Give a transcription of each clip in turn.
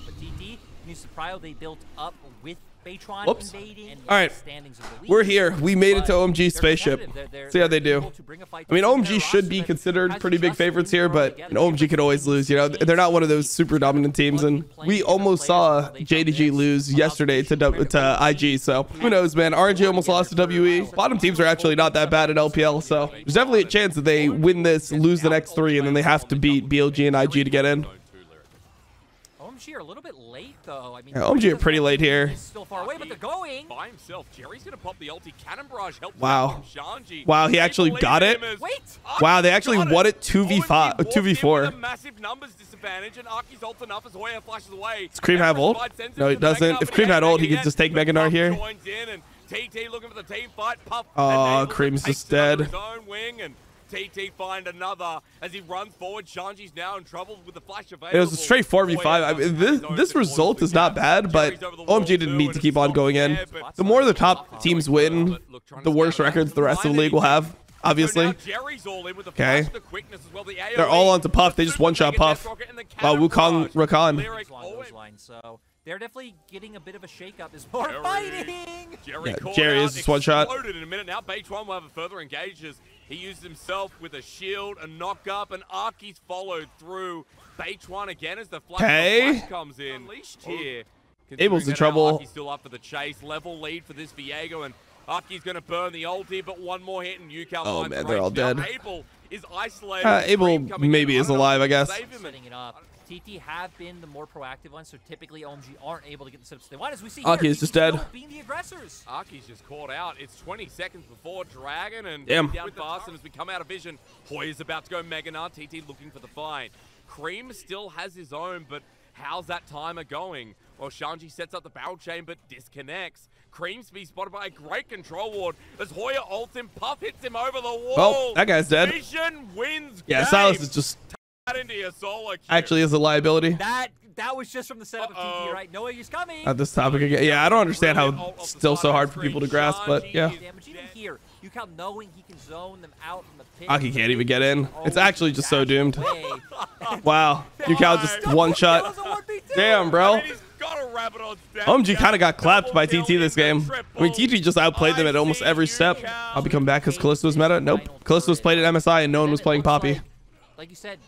But TT needs to prio they built up with Baytron invading. All right, we're here. We made it to OMG spaceship. See how they do. I mean, OMG should be considered pretty big favorites here, but OMG could always lose. You know, they're not one of those super dominant teams, and we almost saw JDG lose yesterday to IG. So who knows, man? RNG almost lost to WE. Bottom teams are actually not that bad at LPL, so there's definitely a chance that they win this, lose the next 3, and then they have to beat BLG and IG to get in. OMG are a little bit late though. I mean, yeah, OMG are pretty late here. Still far away, but they're going by himself. Jerry's gonna pop the ulti cannon barrage. Wow. Wow, he actually got it. Wait. Wow, they actually won it 2v5, 2v4. Massive numbers disadvantage, and Aki's ult enough as Hoya flashes away. Does Cream have ult? No, he doesn't. If Cream had ult, he could just take Mega Gnar here. TT looking for the team fight. Puff. Oh, Cream's just dead. TT find another as he runs forward. Shanji's now in trouble with the flash available. It was a straight 4v5. I mean, this result is not bad, but OMG didn't need to keep on going in. The more the top teams win, the worse records the rest of the league will have, obviously. Okay. They're all onto Puff. They just one-shot Puff. Wow, Wukong Rakan. So they're definitely getting a bit of a shake-up. Is more fighting. Yeah, Jerry is just one-shot. In a minute now, Baytron will have a further engages. He used himself with a shield, a knock-up, and Aki's followed through. Baytron again as the flash comes in. Unleashed here. Abel's in trouble. Aki's still up for the chase. Level lead for this Viego, and Aki's going to burn the ulti, but one more hit, and Yukal oh, finds man, they're all dead. Abel is isolated. Abel maybe is alive, I guess. Setting it up. TT have been the more proactive ones, so typically OMG aren't able to get the setups they want. As we see Aki is just dead. Being the aggressors. Aki's just caught out. It's 20 seconds before Dragon, and damn. Down fast, and as we come out of vision, Hoya's about to go Mega Gnar. TT looking for the fight. Cream still has his own, but how's that timer going? Well, Shanji sets up the barrel chain, but disconnects. Cream's be spotted by a great control ward as Hoya ults him. Puff hits him over the wall. Well, that guy's dead. Vision wins. Yeah, game. Silas is just into your solo queue. actually is a liability. That was just from the setup of TT, right? No way he's coming. At this topic again. Yeah, I don't understand how it's still so hard for people to grasp, but yeah. Damage even here. Yukal knowing he can zone them out from the pit. Aki can't even get in. It's actually just so doomed. Wow. Yukal just one shot. Damn, bro. OMG kind of got clapped by TT this game. I mean, TT just outplayed them at almost every step. I'll be coming back because Callisto's meta. Nope. Callisto's played at MSI and no one was playing Poppy. Like you said,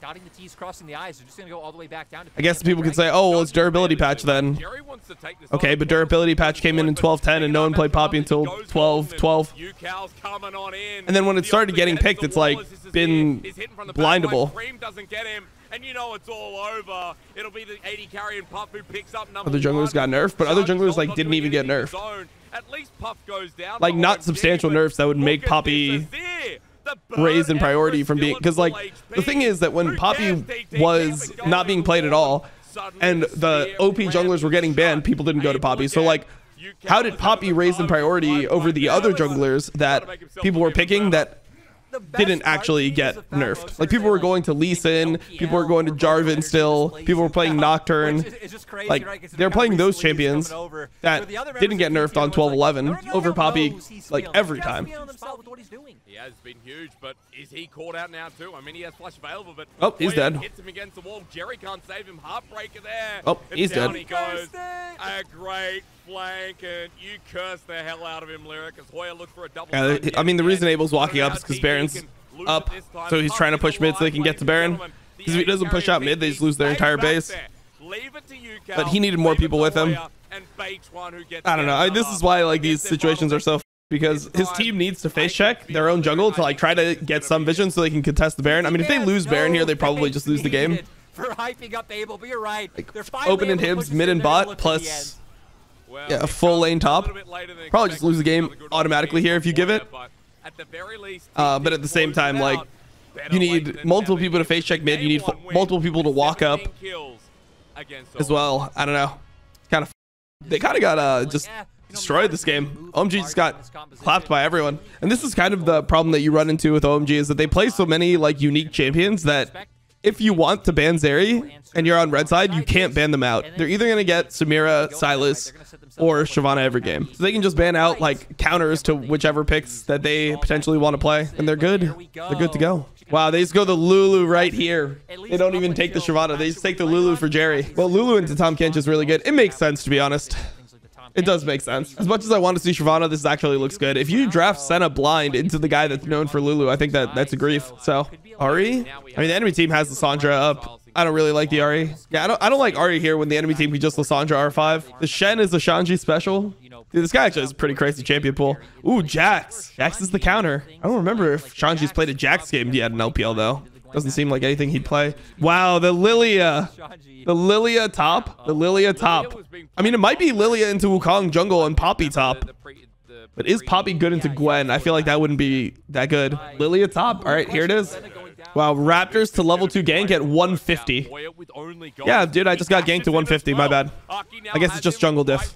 dotting the T's, crossing the I's. They're just going to go all the way back down. To I guess people could say, oh, well, it's durability patch then. Okay, but durability patch came in 12-10 and no one played Poppy until 12-12. And then when it started getting picked, it's like been blindable. And you know it's all over. It'll be the 80 carry and Puff who picks up number other junglers got nerfed, but other junglers like didn't even get nerfed. At least Puff goes down. Like not substantial nerfs that would make Poppy raised in priority from being, because like the thing is that when Poppy was not being played at all and the OP junglers were getting banned, people didn't go to Poppy. So like, how did Poppy raise in priority over the other junglers that people were picking that didn't actually get nerfed? Like people were going to Lee Sin, people were going to Jarvan still, people were playing Nocturne. Like they're playing those champions that didn't get nerfed on 12-11 over Poppy like every time. He has been huge, but is he caught out now too? I mean, he has flash available, but oh, he's dead. Hits him against the wall. Jerry can't save him. Heartbreaker there. Oh, he's dead. He goes. A great flank, and you curse the hell out of him, Lyric, as Hoya looks for a double. Yeah, I mean, the reason Abel's walking up is because Baron's up, so he's trying to push mid so they can get to Baron. Because if he doesn't push out mid, they just lose their entire base. But he needed more people with him. I don't know. This is why like these situations are so, because his team needs to face check their own jungle to like try to get some vision so they can contest the Baron. I mean, if they lose Baron here, they probably just lose the game. For hyping up Abel, but you're right. Like, open inhibs mid and bot plus yeah, a full lane top. Probably just lose the game automatically here if you give it. But at the same time, like you need multiple people to face check mid. You need multiple people to walk up as well. I don't know. Kind of. They kind of got just destroyed this game. OMG just got clapped by everyone. And this is kind of the problem that you run into with OMG, is that they play so many like unique champions that if you want to ban Zeri and you're on red side, you can't ban them out. They're either going to get Samira, Silas, or Shyvana every game. So they can just ban out like counters to whichever picks that they potentially want to play, and they're good. They're good to go. Wow, they just go the Lulu right here. They don't even take the Shyvana. They just take the Lulu for Jerry. Well, Lulu into Tahm Kench is really good. It makes sense, to be honest. It does make sense. As much as I want to see Shyvana, this actually looks good. If you draft Senna blind into the guy that's known for Lulu, I think that's a grief. So, Ahri? I mean, the enemy team has Lissandra up. I don't really like the Ahri. Yeah, I don't like Ahri here when the enemy team can just Lissandra R5. The Shen is the Shanji special. Dude, this guy actually has a pretty crazy champion pool. Ooh, Jax. Jax is the counter. I don't remember if Shanji's played a Jax game yet in LPL, though. Doesn't seem like anything he'd play. Wow, the Lillia. The Lillia top. The Lillia top. I mean, it might be Lillia into Wukong jungle and Poppy top. But is Poppy good into Gwen? I feel like that wouldn't be that good. Lillia top. All right, here it is. Wow, Raptors to level 2 gank at 150. Yeah, dude, I just got ganked to 150. My bad. I guess it's just jungle diff.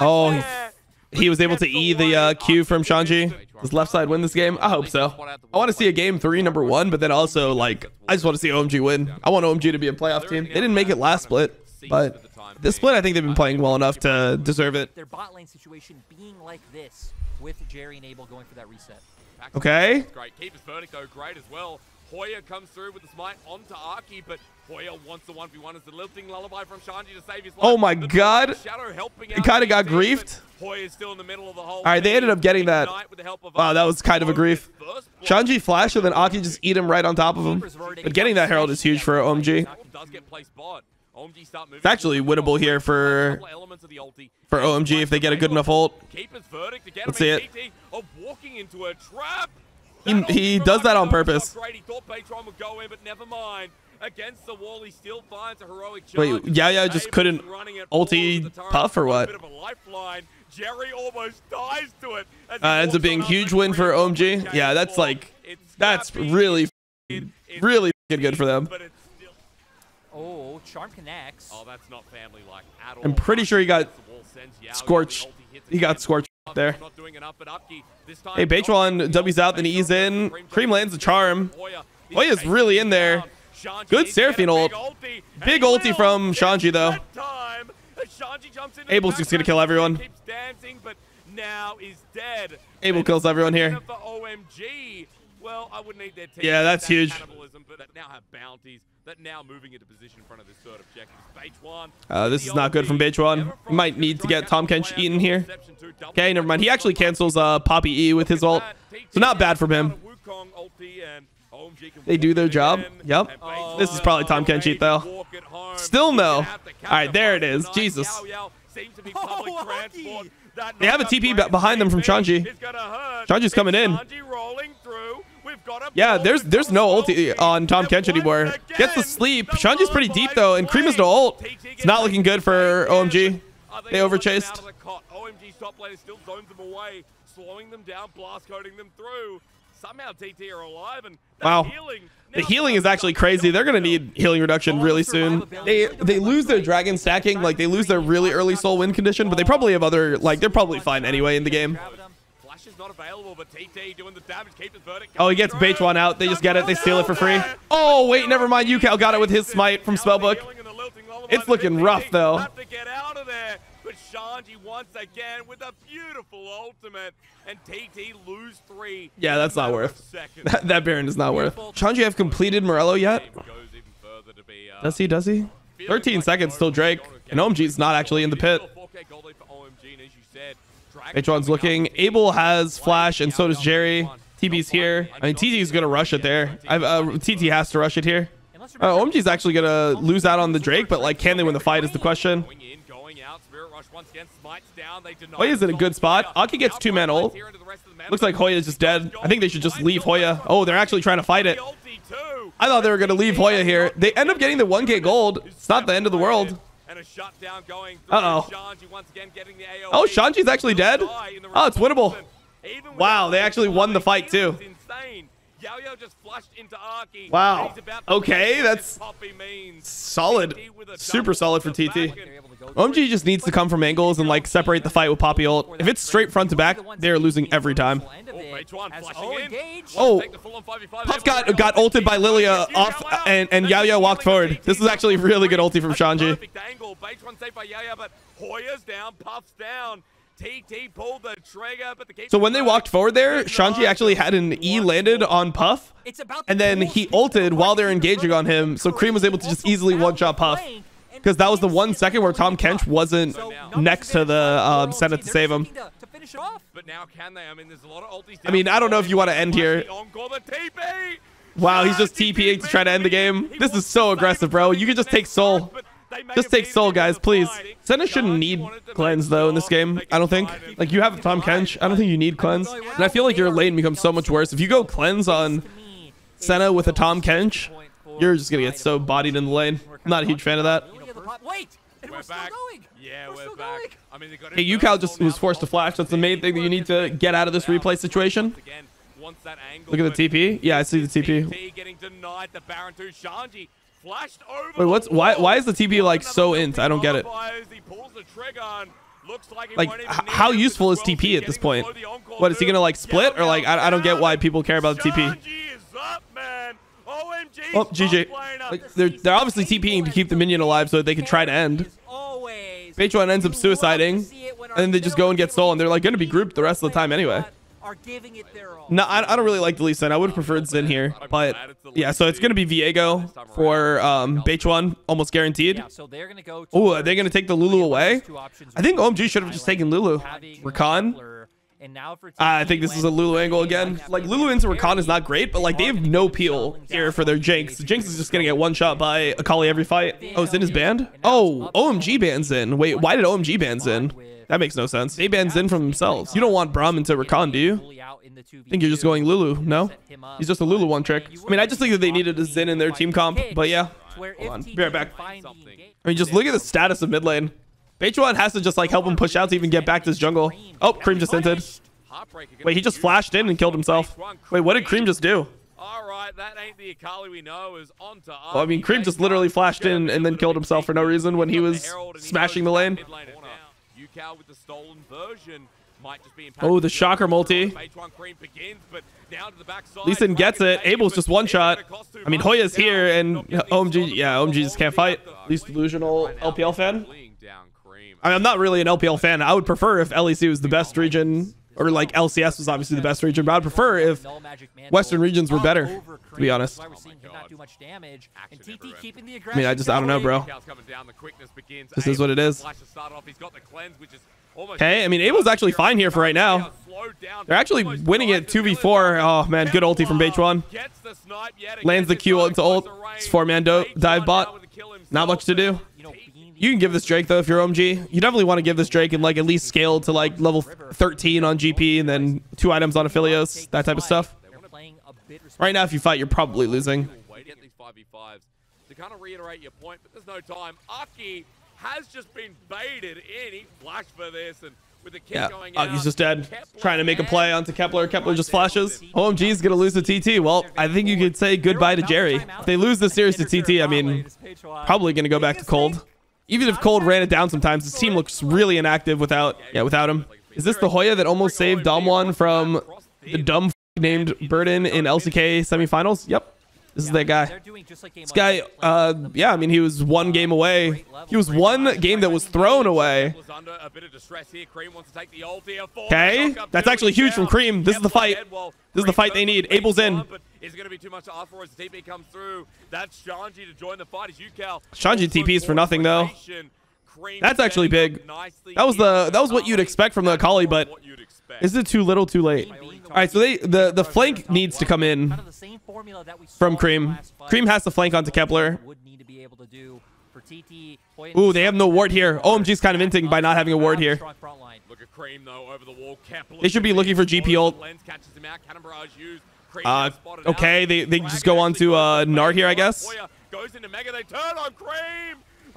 Oh, he was able to E the Q from Shanji. Does left side win this game? I hope so. I want to see a game 3 number 1, but then also, like, I just want to see OMG win. I want OMG to be a playoff team. They didn't make it last split, but this split, I think they've been playing well enough to deserve it. Their bot lane situation being like this with Jerry and Abel going for that reset. Okay. Great. Keeper's verdict, though, great as well. Hoya comes through with the smite onto Arky, but Hoya wants the 1v1 as the lilting lullaby from Shanji to save his life. Oh my god. It kind of got griefed. Hoya's still in the middle of the whole. All right, they ended up getting that. Wow, that was kind of a grief. Shanji flash and then Aki just eat him right on top of him. But getting that Herald is huge for OMG. It's actually winnable here for OMG if they get a good enough ult. Let's see it. He does that on purpose. Wait, Yaya just couldn't ulti Puff or what? Jerry almost dies to it. Ends up being huge win for OMG. Yeah, that's like, that's really good for them. Oh, Charm connects. Oh, that's not family-like at all. I'm pretty sure he got Scorch. He got Scorch there. Hey, Beitron W's out, then E's in. Cream lands a charm. Hoya's really in there. Good Seraphine ult. Big ulti from Shanji, though. Abel's just going to kill everyone. Abel kills everyone here. Well, I wouldn't need their team. Yeah, that's huge. But now have bounties that now moving into position in front of this third objective. This is not good from Beitron. Might need to get Tahm Kench eaten here. Okay, never mind. He actually cancels Poppy E with his ult. So not bad from him. They do their job. Yep. This is probably Tahm Kench eat though. Still no. All right, there it is. Jesus. They have a TP behind them from Shanji. Shanji's coming in. Yeah, there's no ulti on Tahm Kench anymore. Gets the sleep. Shanji's pretty deep though, and Cream has no ult. It's not looking good for OMG. They overchased. OMG's top laner still zones them away, slowing them down, blast coding them through. Somehow TT are alive, and wow. The healing is actually crazy. They're gonna need healing reduction really soon. They lose their dragon stacking, like they lose their really early soul win condition, but they probably have other, like they're probably fine anyway in the game. Oh, he gets Beitron out. They just get it. They steal it for free. Oh wait, never mind. Yucal got it with his smite from Spellbook. It's looking rough though. But Shanji once again with a beautiful ultimate, and TT lose 3. Yeah, that's not worth. That Baron is not worth. Shanji have completed Morello yet? Does he? 13 seconds till Drake, and OMG's not actually in the pit. Beitron's looking. Abel has flash, and so does Jerry. TB's here. I mean, TT's gonna rush it there. TT has to rush it here. OMG's actually gonna lose out on the Drake, but like, can they win the fight is the question. Hoya's in a good spot. Aki gets 2-man ult. Looks like Hoya's just dead. I think they should just leave Hoya. Oh, they're actually trying to fight it. I thought they were going to leave Hoya here. They end up getting the 1k gold. It's not the end of the world. Uh-oh. Oh, Shanji's actually dead? Oh, it's winnable. Wow, they actually won the fight too. Wow. Okay, that's solid. Super solid for TT. OMG just needs to come from angles and like separate the fight with Poppy ult. If it's straight front to back, they're losing every time. Oh, Puff got ulted by Lillia off, and Yaya walked forward. This is actually really good ulti from Shanji. Hoya's down, Puff's down. TT pulled the trigger, but the so when they walked forward there, Shanji actually had an E landed on Puff, and then he ulted while they're engaging on him, so Cream was able to just easily one-shot Puff, because that was the 1 second where Tahm Kench wasn't next to the Senna to save him. But now can they? I mean, there's a lot of ultis. I mean, I don't know if you want to end here. Wow, he's just TPing to try to end the game. This is so aggressive, bro. You can just take Soul. Just take Soul, guys, please. Senna shouldn't need cleanse, though, in this game, I don't think. Like, you have Tahm Kench. I don't think you need cleanse. And I feel like your lane becomes so much worse. If you go cleanse on Senna with a Tahm Kench, you're just going to get so bodied in the lane. I'm not a huge fan of that. Wait, we're back. Yeah, we're back. I mean, hey, Yucal just was forced to flash. That's the main thing that you need to get out of this replay situation. Look at the TP. Yeah, I see the TP. Getting denied the Baron to Shanji. Flashed over. Wait, what's why is the TP like so int? I don't get it. Like, how useful is TP at this point? What, is he gonna like split, or like I don't get why people care about the TP. Oh, GG. Like, they're obviously TPing to keep the minion alive so that they can try to end. H1 ends up suiciding, and then they just go and get Soul, and they're like gonna be grouped the rest of the time anyway. No, I don't really like the Lee Sin. I would have preferred Sin here, but yeah, so it's gonna be Viego for H1, almost guaranteed. Oh, are they gonna take the Lulu away? I think OMG should have just taken Lulu. Rakan. I think this is a Lulu angle again. Like, Lulu into Rakan is not great, but like they have no peel here for their Jinx. Jinx is just gonna get one shot by Akali every fight. Oh, Zin is banned? Oh, OMG bans Zin. Wait, why did OMG ban Zin? That makes no sense. They ban Zin from themselves. You don't want Braum into Rakan, do you? I think you're just going Lulu. No? He's just a Lulu one trick. I mean, I just think that they needed a Zin in their team comp, but yeah. Hold on. Be right back. I mean, just look at the status of mid lane. H1 has to just like help him push out to even get back to his jungle. Oh, Cream just hinted. Wait, he just flashed in and killed himself. Wait, what did Cream just do? Alright, that ain't the Akali we know is onto us. Well, I mean, Cream just literally flashed in and then killed himself for no reason when he was smashing the lane. With the stolen version might just be oh, the shocker multi. Lee Sin gets it. Abel's just one shot. I mean, Hoya's here, and OMG, yeah, OMG just can't fight. Least delusional LPL fan. I mean, I'm not really an LPL fan. I would prefer if LEC was the best region, or like LCS was obviously the best region, but I'd prefer if Western regions were better, to be honest. I mean, I don't know, bro. This is what it is. Okay, I mean, Abel's actually fine here for right now. They're actually winning it 2v4. Oh, man, good ulti from H1. Lands the Q into ult. It's 4-man dive bot. Not much to do. You can give this Drake, though, if you're OMG. You definitely want to give this Drake and, like, at least scale to, like, level 13 on GP and then 2 items on Aphelios, that type of stuff. Right now, if you fight, you're probably losing. To kind of reiterate your point, but there's no time. Aki has just been baited in. He flashed for this, and with the kick going out, he's just dead. Trying to make a play onto Kepler. Kepler just flashes. OMG is going to lose to TT. Well, I think you could say goodbye to Jerry. If they lose this series to TT, I mean, probably going to go back to Cold. Even if Cold ran it down sometimes, his team looks really inactive without him. Is this the Hoya that almost saved Domwon from the dumb named Burden in LCK semifinals? Yep. This is that guy. This guy, yeah, I mean, he was one game away. He was one game that was thrown away. Okay, that's actually huge from Cream. This is the fight. This is the fight they need. Abel's in. Is going to be too much to ask for as the TP comes through. That's Shanji to join the fight as Yucal. Shanji TPs for nothing though. That's actually big. That was what you'd expect from the Akali, but is it too little, too late? All right, so the flank needs to come in from Cream. Cream has to flank onto Kepler. Ooh, they have no ward here. OMG's kind of inting by not having a ward here. They should be looking for GP ult. Okay, they just go on to Nar here, I guess.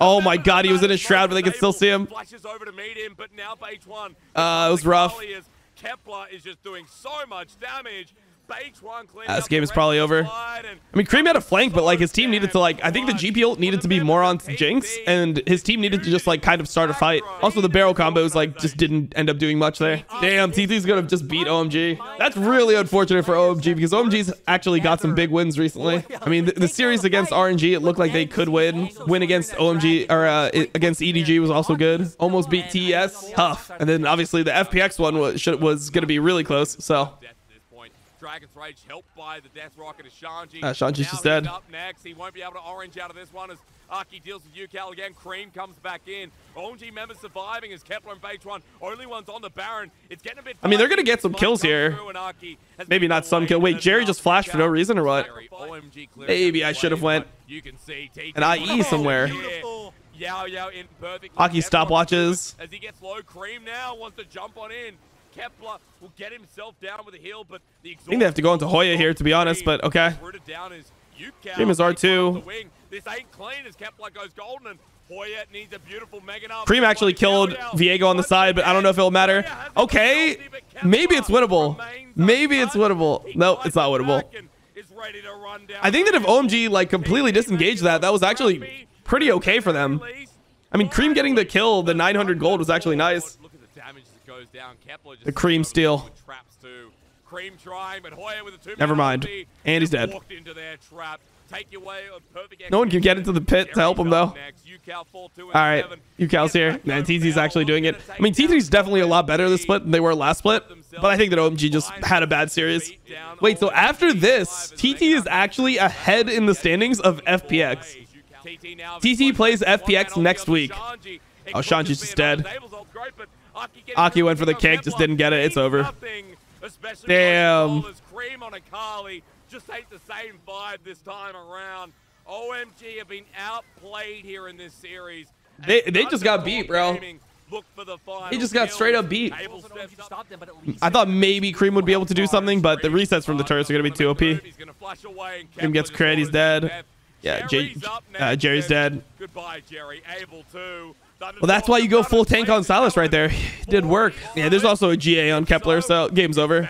Oh my god, he was in his shroud, but they can still see him. It was rough. Kepler is just doing so much damage. This game is probably over. I mean, Cream had a flank, but like his team needed to like, I think the GP ult needed to be more on Jinx, and his team needed to just like kind of start a fight. Also, the barrel combos like just didn't end up doing much there. Damn, TT's gonna just beat OMG. That's really unfortunate for OMG because OMG's actually got some big wins recently. I mean, the series against RNG, it looked like they could win. Win against OMG or against EDG was also good. Almost beat TES, tough. And then obviously the FPX one was gonna be really close. So. Dragon's Rage helped by the death rocket of Shanji. Shanji's just dead. Up next. He won't be able to orange out of this one as Aki deals with UCal again. Cream comes back in. OMG members surviving as Kepler and Baitron only ones on the Baron. It's getting a bit. I mean, they're gonna get some kills here. Maybe not some kill. Wait, Jerry just flashed for no reason or what? Maybe I should have went an IE somewhere. Aki stopwatches. As he gets low, Cream now wants to jump on in. Kepler will get himself down with a heal, but the I think they have to go into Hoya here, to be honest, but okay. Cream is R2. This ain't clean as Kepler goes golden, and Hoya needs a beautiful Mega. Cream actually killed Viego on the side, but I don't know if it'll matter. Okay, maybe it's winnable. Maybe it's winnable. No, it's not winnable. I think that if OMG like completely disengaged that was actually pretty okay for them. I mean, Cream getting the kill, the 900 gold was actually nice. The Cream steal. Never mind. And he's dead. No one can get into the pit to help him, though. All right. UCal's here. Man, TT's actually doing it. I mean, TT's definitely a lot better this split than they were last split. But I think that OMG just had a bad series. Wait, so after this, TT is actually ahead in the standings of FPX. TT plays FPX next week. Oh, Shanji's just dead. Aki went for the kick, just didn't get it. It's over. Damn. Just ain't the same vibe this time around. OMG have been outplayed here in this series. They just got beat, bro. He just got straight up beat. I thought maybe Cream would be able to do something, but the resets from the turrets are going to be too OP. Cream gets crit, he's dead. Yeah, Jerry's dead. Goodbye, Jerry. Able to. Well, that's why you go full tank on Silas right there. Did work. Yeah, there's also a GA on Kepler, so game's over.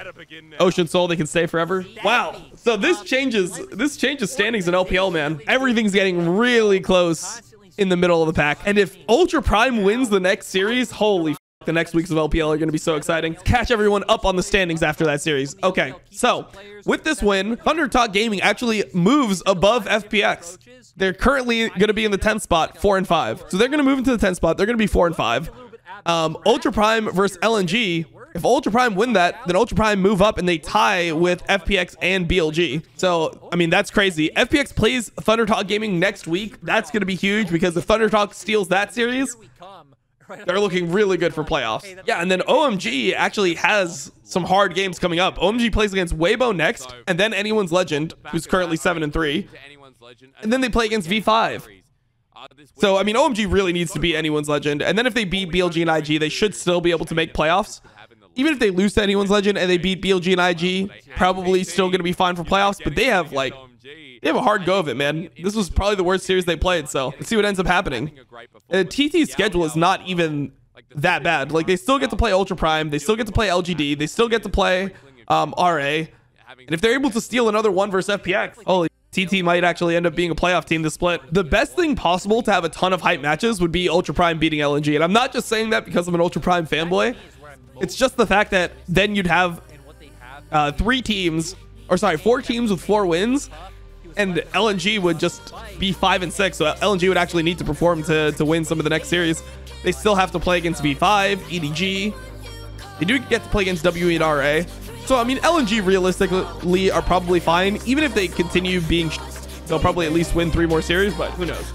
Ocean Soul, they can stay forever. Wow. So this changes standings in LPL, man. Everything's getting really close in the middle of the pack. And if Ultra Prime wins the next series, holy f, the next weeks of LPL are going to be so exciting. Catch everyone up on the standings after that series. Okay, so with this win, ThunderTalk Gaming actually moves above FPX. They're currently going to be in the 10th spot, 4 and 5. So they're going to move into the 10th spot. They're going to be 4 and 5. Ultra Prime versus LNG. If Ultra Prime win that, then Ultra Prime move up and they tie with FPX and BLG. So, I mean, that's crazy. FPX plays ThunderTalk Gaming next week. That's going to be huge because if ThunderTalk steals that series, they're looking really good for playoffs. Yeah, and then OMG actually has some hard games coming up. OMG plays against Weibo next, and then Anyone's Legend, who's currently 7 and 3. And then they play against V5. So, I mean, OMG really needs to beat Anyone's Legend. And then if they beat BLG and IG, they should still be able to make playoffs. Even if they lose to Anyone's Legend and they beat BLG and IG, probably still going to be fine for playoffs. But they have, like, they have a hard go of it, man. This was probably the worst series they played. So, let's see what ends up happening. TT's schedule is not even that bad. Like, they still get to play Ultra Prime. They still get to play LGD. They still get to play RA. And if they're able to steal another one versus FPX, holy TT might actually end up being a playoff team this split. The best thing possible to have a ton of hype matches would be Ultra Prime beating LNG. And I'm not just saying that because I'm an Ultra Prime fanboy. It's just the fact that then you'd have 4 teams with 4 wins. And LNG would just be 5 and 6. So LNG would actually need to perform to win some of the next series. They still have to play against V5, EDG. They do get to play against WE and RA. So, I mean, LNG realistically are probably fine. Even if they continue being, they'll probably at least win 3 more series, but who knows?